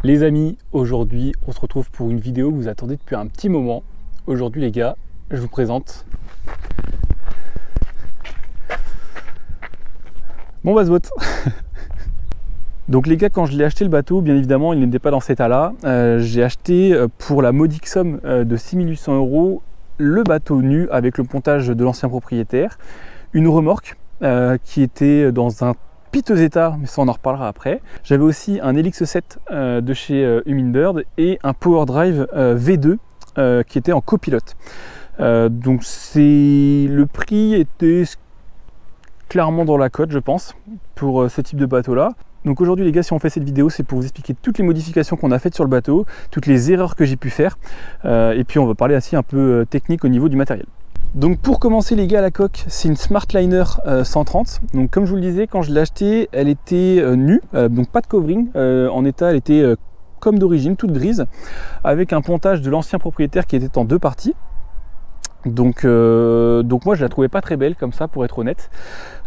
Les amis, aujourd'hui on se retrouve pour une vidéo que vous attendez depuis un petit moment. Aujourd'hui les gars, je vous présente mon basse-boat. Donc les gars, quand je l'ai acheté le bateau, bien évidemment il n'était pas dans cet état-là. J'ai acheté pour la modique somme de 6800 € le bateau nu avec le pontage de l'ancien propriétaire, une remorque qui était dans un piteux état, mais ça on en reparlera après. J'avais aussi un Helix 7 de chez Humminbird et un Power Drive V2 qui était en copilote. Donc le prix était clairement dans la cote, je pense, pour ce type de bateau là. Donc aujourd'hui les gars, si on fait cette vidéo, c'est pour vous expliquer toutes les modifications qu'on a faites sur le bateau, toutes les erreurs que j'ai pu faire, et puis on va parler aussi un peu technique au niveau du matériel. Donc pour commencer les gars, la coque c'est une Smartliner 130. Donc comme je vous le disais, quand je l'ai achetée, elle était nue, donc pas de covering, en état elle était comme d'origine, toute grise, avec un pontage de l'ancien propriétaire qui était en deux parties. Donc moi je la trouvais pas très belle comme ça, pour être honnête.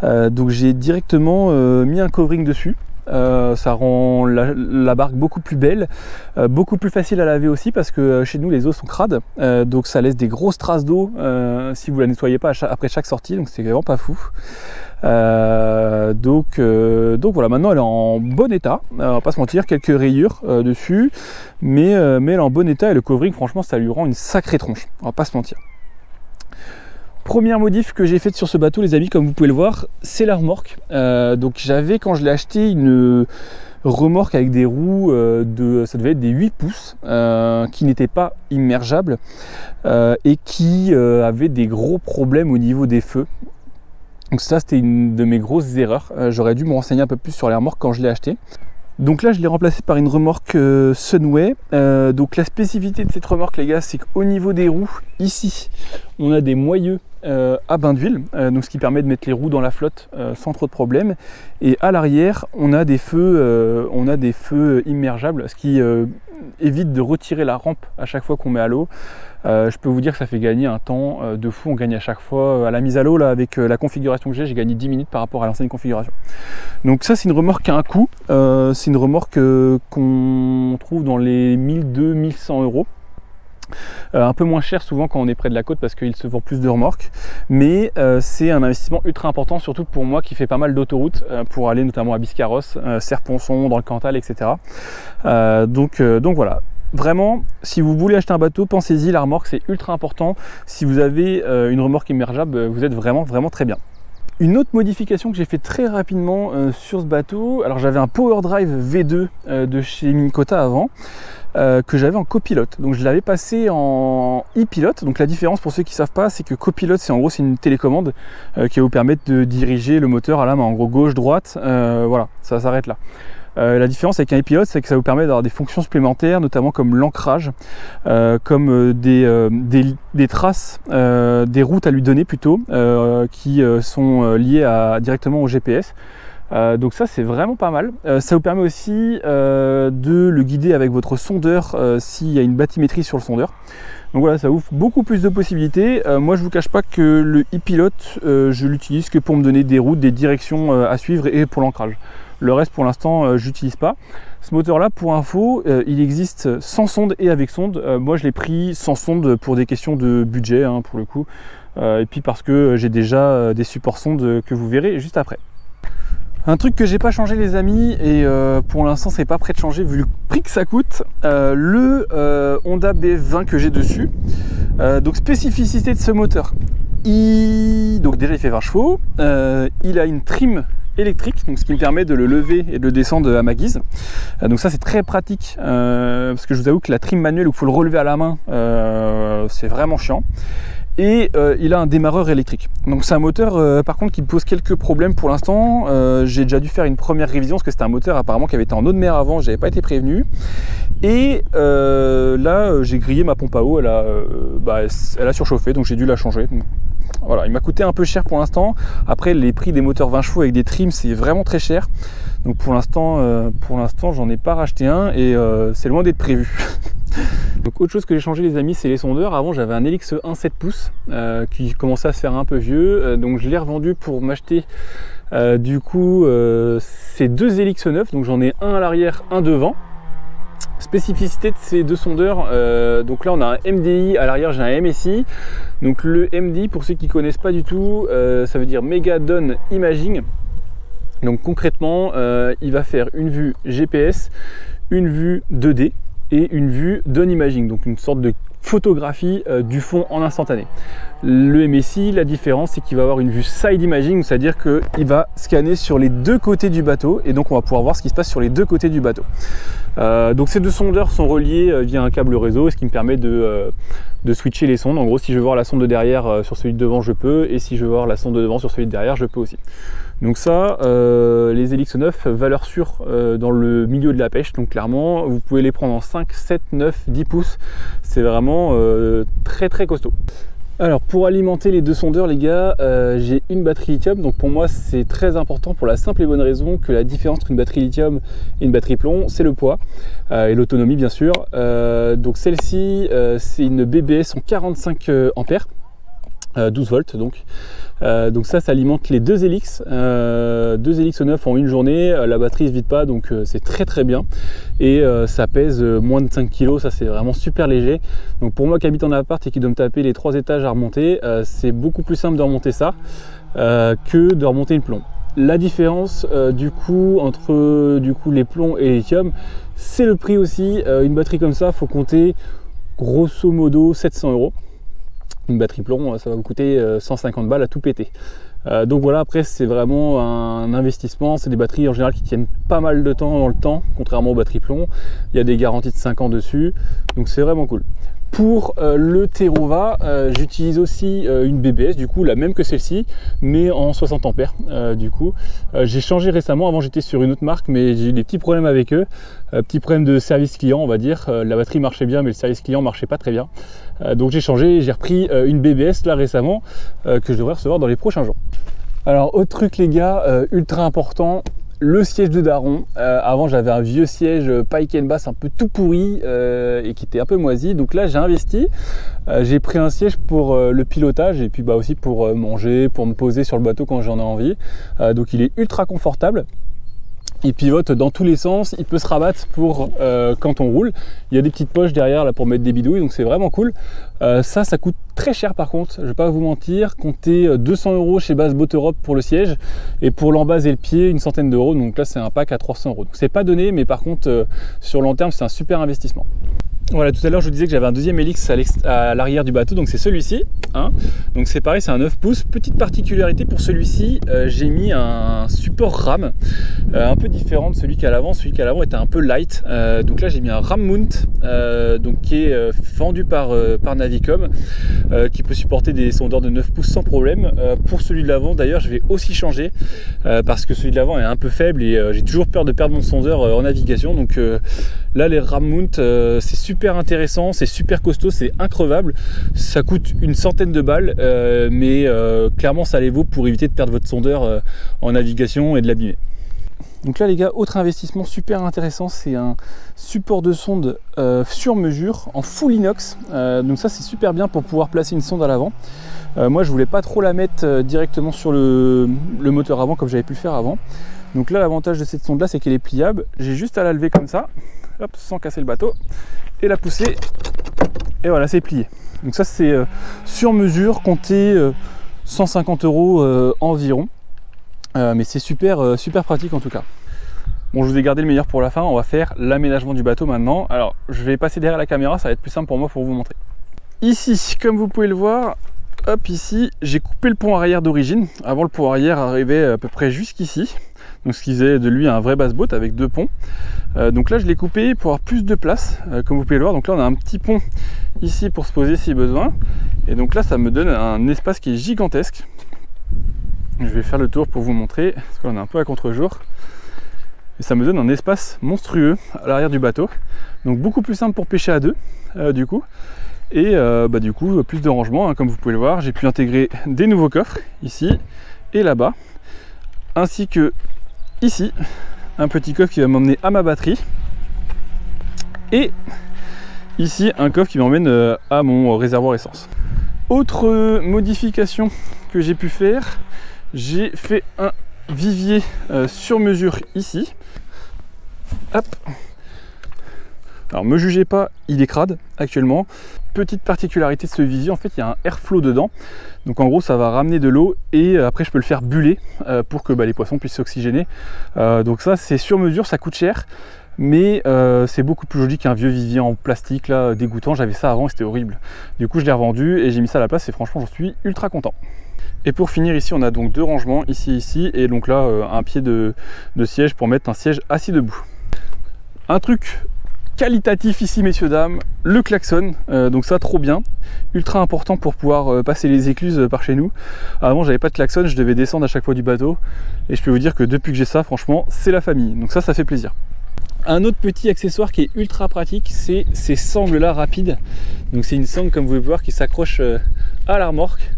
Donc j'ai directement mis un covering dessus. Ça rend la barque beaucoup plus belle, beaucoup plus facile à laver aussi, parce que chez nous les eaux sont crades, donc ça laisse des grosses traces d'eau si vous la nettoyez pas après chaque sortie, donc c'est vraiment pas fou. Donc voilà, maintenant elle est en bon état, on va pas se mentir, quelques rayures dessus, mais elle est en bon état, et le covering franchement ça lui rend une sacrée tronche, on va pas se mentir. Première modif que j'ai faite sur ce bateau les amis, comme vous pouvez le voir, c'est la remorque. Donc j'avais, quand je l'ai acheté, une remorque avec des roues ça devait être des 8 pouces, qui n'étaient pas immergeables et qui avait des gros problèmes au niveau des feux. Donc ça c'était une de mes grosses erreurs, j'aurais dû me renseigner un peu plus sur les remorques quand je l'ai acheté. Donc là je l'ai remplacé par une remorque Sunway. Donc la spécificité de cette remorque les gars, c'est qu'au niveau des roues, ici on a des moyeux à bain d'huile, donc ce qui permet de mettre les roues dans la flotte sans trop de problèmes. Et à l'arrière on a des feux immergeables, ce qui évite de retirer la rampe à chaque fois qu'on met à l'eau. Je peux vous dire que ça fait gagner un temps de fou. On gagne à chaque fois à la mise à l'eau là, avec la configuration que j'ai gagné 10 minutes par rapport à l'ancienne configuration. Donc ça c'est une remorque qui a un coût, c'est une remorque qu'on trouve dans les 1200-1100 €. Un peu moins cher souvent quand on est près de la côte, parce qu'il se vend plus de remorques, mais c'est un investissement ultra important, surtout pour moi qui fais pas mal d'autoroutes pour aller notamment à Biscarrosse, Serponçon, dans le Cantal, etc. Donc voilà. Vraiment, si vous voulez acheter un bateau, pensez-y, la remorque c'est ultra important. Si vous avez une remorque immergeable, vous êtes vraiment très bien. Une autre modification que j'ai fait très rapidement sur ce bateau, alors j'avais un Power Drive V2 de chez Minn Kota avant, que j'avais en copilote. Donc je l'avais passé en e-pilote. Donc la différence pour ceux qui ne savent pas, c'est que copilote c'est en gros c'est une télécommande qui va vous permettre de diriger le moteur à la main, en gros gauche, droite, voilà, ça s'arrête là. La différence avec un e-pilote, c'est que ça vous permet d'avoir des fonctions supplémentaires, notamment comme l'ancrage, comme des traces, des routes à lui donner plutôt, qui sont liées directement au GPS. Donc ça c'est vraiment pas mal. Ça vous permet aussi de le guider avec votre sondeur s'il y a une bathymétrie sur le sondeur. Donc voilà, ça ouvre beaucoup plus de possibilités. Moi je vous cache pas que le e-pilote, je l'utilise que pour me donner des routes, des directions à suivre et pour l'ancrage. Le reste pour l'instant j'utilise pas. Ce moteur là, pour info, il existe sans sonde et avec sonde. Moi je l'ai pris sans sonde pour des questions de budget hein, pour le coup. Et puis parce que j'ai déjà des supports sondes que vous verrez juste après. Un truc que j'ai pas changé les amis, et pour l'instant c'est pas prêt de changer vu le prix que ça coûte, le Honda BF20 que j'ai dessus. Donc spécificité de ce moteur, donc déjà il fait 20 chevaux, il a une trim électrique, donc ce qui me permet de le lever et de le descendre à ma guise. Donc ça c'est très pratique, parce que je vous avoue que la trim manuelle où il faut le relever à la main, c'est vraiment chiant. Et il a un démarreur électrique. Donc c'est un moteur par contre qui me pose quelques problèmes pour l'instant. J'ai déjà dû faire une première révision parce que c'était un moteur apparemment qui avait été en eau de mer avant, j'avais pas été prévenu. Et là j'ai grillé ma pompe à eau, elle a surchauffé, donc j'ai dû la changer. Donc, voilà, il m'a coûté un peu cher pour l'instant. Après les prix des moteurs 20 chevaux avec des trims c'est vraiment très cher. Donc pour l'instant j'en ai pas racheté un et c'est loin d'être prévu. Donc autre chose que j'ai changé les amis, c'est les sondeurs. Avant j'avais un Helix 1 7 pouces qui commençait à se faire un peu vieux, donc je l'ai revendu pour m'acheter du coup ces deux Helix 9, donc j'en ai un à l'arrière, un devant. Spécificité de ces deux sondeurs, donc là on a un MDI, à l'arrière j'ai un MSI. Donc le MDI, pour ceux qui ne connaissent pas du tout, ça veut dire Mega Down Imaging. Donc concrètement, il va faire une vue GPS, une vue 2D et une vue Down Imaging, donc une sorte de photographie du fond en instantané. Le MSI, la différence, c'est qu'il va avoir une vue side imaging, c'est-à-dire qu'il va scanner sur les deux côtés du bateau et donc on va pouvoir voir ce qui se passe sur les deux côtés du bateau. Donc ces deux sondeurs sont reliés via un câble réseau, ce qui me permet de switcher les sondes. En gros, si je veux voir la sonde de derrière sur celui de devant, je peux, et si je veux voir la sonde de devant sur celui de derrière, je peux aussi. Donc ça, les Helix 9, valeur sûre dans le milieu de la pêche, donc clairement, vous pouvez les prendre en 5, 7, 9, 10 pouces, c'est vraiment très très costaud. Alors pour alimenter les deux sondeurs les gars, j'ai une batterie lithium, donc pour moi c'est très important pour la simple et bonne raison que la différence entre une batterie lithium et une batterie plomb, c'est le poids et l'autonomie bien sûr. Donc celle-ci c'est une BBS en 45 ampères. 12 volts donc ça alimente les deux Helix 9 en une journée. La batterie se vide pas, donc c'est très très bien, et ça pèse moins de 5 kg, ça c'est vraiment super léger. Donc pour moi qui habite en appart et qui doit me taper les 3 étages à remonter, c'est beaucoup plus simple de remonter ça que de remonter une plomb. La différence du coup entre les plombs et les lithium, c'est le prix aussi. Une batterie comme ça, faut compter grosso modo 700 €. Une batterie plomb, ça va vous coûter 150 balles à tout péter. Donc voilà, après c'est vraiment un investissement. C'est des batteries en général qui tiennent pas mal de temps dans le temps, contrairement aux batteries plomb. Il y a des garanties de 5 ans dessus, donc c'est vraiment cool. Pour le Terrova, j'utilise aussi une BBS, du coup la même que celle-ci, mais en 60 ampères. Du coup, j'ai changé récemment. Avant j'étais sur une autre marque, mais j'ai eu des petits problèmes avec eux, petits problèmes de service client, on va dire. La batterie marchait bien, mais le service client marchait pas très bien. Donc j'ai changé, j'ai repris une BBS là récemment que je devrais recevoir dans les prochains jours. Alors autre truc les gars, ultra important. Le siège de daron. Avant j'avais un vieux siège Pike & Bass un peu tout pourri et qui était un peu moisi, donc là j'ai investi, j'ai pris un siège pour le pilotage et puis aussi pour manger, pour me poser sur le bateau quand j'en ai envie. Donc il est ultra confortable. Il pivote dans tous les sens, il peut se rabattre pour quand on roule. Il y a des petites poches derrière là pour mettre des bidouilles, donc c'est vraiment cool. Ça coûte très cher par contre, je vais pas vous mentir. Comptez 200 € chez Bass Boat Europe pour le siège, et pour l'embase et le pied une centaine d'euros. Donc là c'est un pack à 300 €. Donc c'est pas donné, mais par contre sur long terme c'est un super investissement. Voilà, tout à l'heure je vous disais que j'avais un deuxième Helix à l'arrière du bateau, donc c'est celui-ci. Donc c'est pareil, c'est un 9 pouces. Petite particularité pour celui-ci, j'ai mis un support RAM un peu différent de celui qui est à l'avant. Celui qui est à l'avant était un peu light, donc là j'ai mis un RAM mount donc qui est vendu par Navicom, qui peut supporter des sondeurs de 9 pouces sans problème. Pour celui de l'avant d'ailleurs je vais aussi changer parce que celui de l'avant est un peu faible et j'ai toujours peur de perdre mon sondeur en navigation. Donc là les RAM mount c'est super intéressant, c'est super costaud, c'est increvable. Ça coûte une centaine de balles, mais clairement ça les vaut pour éviter de perdre votre sondeur en navigation et de l'abîmer. Donc là les gars, autre investissement super intéressant, c'est un support de sonde sur mesure en full inox. Donc ça c'est super bien pour pouvoir placer une sonde à l'avant. Moi je voulais pas trop la mettre directement sur le moteur avant comme j'avais pu le faire avant. Donc là l'avantage de cette sonde là c'est qu'elle est pliable. J'ai juste à la lever comme ça, hop, sans casser le bateau, et la pousser, et voilà, c'est plié. Donc ça c'est sur mesure, comptez 150 € environ, mais c'est super pratique en tout cas. Bon, je vous ai gardé le meilleur pour la fin, on va faire l'aménagement du bateau maintenant. Alors je vais passer derrière la caméra, ça va être plus simple pour moi pour vous montrer. Ici, comme vous pouvez le voir, hop, ici j'ai coupé le pont arrière d'origine. Avant le pont arrière arrivait à peu près jusqu'ici, donc ce qui faisait de lui un vrai bass boat avec deux ponts. Donc là je l'ai coupé pour avoir plus de place, comme vous pouvez le voir. Donc là on a un petit pont ici pour se poser si besoin, et donc là ça me donne un espace qui est gigantesque. Je vais faire le tour pour vous montrer, parce qu'on est un peu à contre-jour, et ça me donne un espace monstrueux à l'arrière du bateau. Donc beaucoup plus simple pour pêcher à deux du coup, et du coup plus de rangement, comme vous pouvez le voir. J'ai pu intégrer des nouveaux coffres ici et là-bas, ainsi que ici un petit coffre qui va m'emmener à ma batterie, et ici un coffre qui m'emmène à mon réservoir essence. Autre modification que j'ai pu faire, j'ai fait un vivier sur mesure ici. Hop. Alors me jugez pas, il est crade actuellement. Petite particularité de ce visier, en fait il y a un airflow dedans, donc en gros ça va ramener de l'eau et après je peux le faire buller pour que les poissons puissent s'oxygéner. Donc ça c'est sur mesure, ça coûte cher, mais c'est beaucoup plus joli qu'un vieux visier en plastique là dégoûtant. J'avais ça avant et c'était horrible, du coup je l'ai revendu et j'ai mis ça à la place et franchement j'en suis ultra content. Et pour finir ici on a donc 2 rangements, ici et donc là un pied de siège pour mettre un siège assis debout. Un truc qualitatif ici messieurs dames, le klaxon, donc ça trop bien, ultra important pour pouvoir passer les écluses par chez nous. Avant j'avais pas de klaxon, je devais descendre à chaque fois du bateau et je peux vous dire que depuis que j'ai ça franchement c'est la famille, donc ça fait plaisir. Un autre petit accessoire qui est ultra pratique, c'est ces sangles là rapides. Donc c'est une sangle comme vous pouvez voir qui s'accroche à la remorque.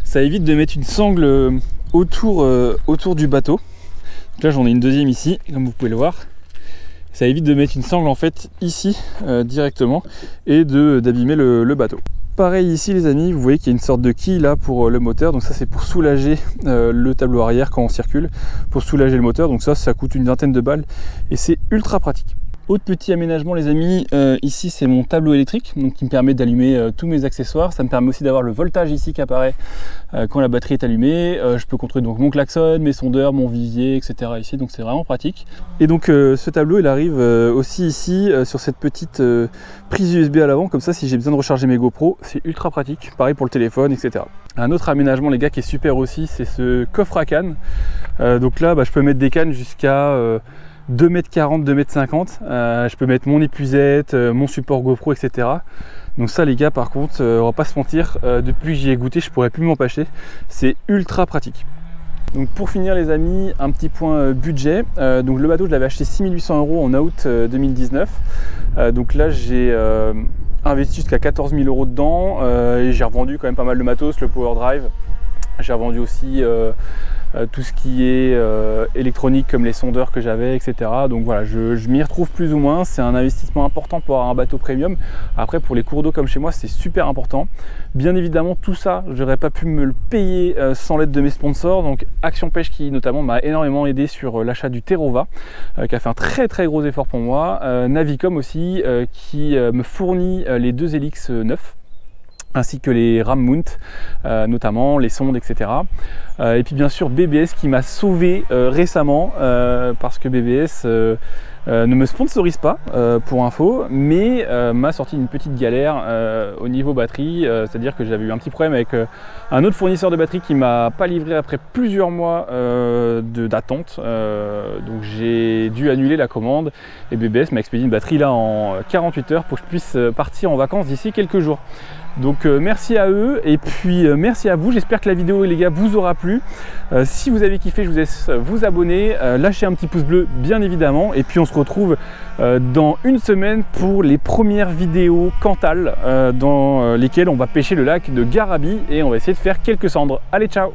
Ça évite de mettre une sangle autour du bateau. Donc là j'en ai une deuxième ici comme vous pouvez le voir. Ça évite de mettre une sangle en fait ici directement et d'abîmer le bateau. Pareil ici les amis, vous voyez qu'il y a une sorte de quille là pour le moteur, donc ça c'est pour soulager le tableau arrière quand on circule, pour soulager le moteur, donc ça coûte une vingtaine de balles et c'est ultra pratique. Autre petit aménagement les amis, ici c'est mon tableau électrique donc qui me permet d'allumer tous mes accessoires. Ça me permet aussi d'avoir le voltage ici qui apparaît quand la batterie est allumée. Je peux contrôler donc mon klaxon, mes sondeurs, mon visier, etc. ici, donc c'est vraiment pratique. Et donc ce tableau il arrive aussi ici sur cette petite prise USB à l'avant, comme ça si j'ai besoin de recharger mes GoPro c'est ultra pratique. Pareil pour le téléphone, etc. Un autre aménagement les gars qui est super aussi, c'est ce coffre à cannes. Donc là je peux mettre des cannes jusqu'à 2,40 m, 2,50 m, je peux mettre mon épuisette, mon support GoPro, etc. Donc ça les gars par contre, on va pas se mentir, depuis que j'y ai goûté je pourrais plus m'en passer, c'est ultra pratique. Donc pour finir les amis, un petit point budget. Donc le bateau je l'avais acheté 6 800 € en août 2019. Donc là j'ai investi jusqu'à 14 000 € dedans et j'ai revendu quand même pas mal de matos, le power drive. J'ai revendu aussi tout ce qui est électronique comme les sondeurs que j'avais, etc. Donc voilà, je m'y retrouve plus ou moins. C'est un investissement important pour avoir un bateau premium. Après pour les cours d'eau comme chez moi c'est super important. Bien évidemment tout ça j'aurais pas pu me le payer sans l'aide de mes sponsors. Donc Action Pêche qui notamment m'a énormément aidé sur l'achat du Terrova, qui a fait un très gros effort pour moi. Navicom aussi qui me fournit les 2 Helix 9. Ainsi que les ram mount, notamment les sondes, etc. Et puis bien sûr BBS qui m'a sauvé récemment, parce que BBS ne me sponsorise pas pour info, mais m'a sorti une petite galère au niveau batterie, c'est-à-dire que j'avais eu un petit problème avec un autre fournisseur de batterie qui m'a pas livré après plusieurs mois d'attente, donc j'ai dû annuler la commande et BBS m'a expédié une batterie là en 48 heures pour que je puisse partir en vacances d'ici quelques jours. Donc merci à eux et puis merci à vous. J'espère que la vidéo les gars vous aura plu. Si vous avez kiffé, je vous laisse vous abonner, lâcher un petit pouce bleu bien évidemment, et puis on se retrouve dans une semaine pour les premières vidéos Cantal dans lesquelles on va pêcher le lac de Garabi et on va essayer de faire quelques cendres. Allez, ciao!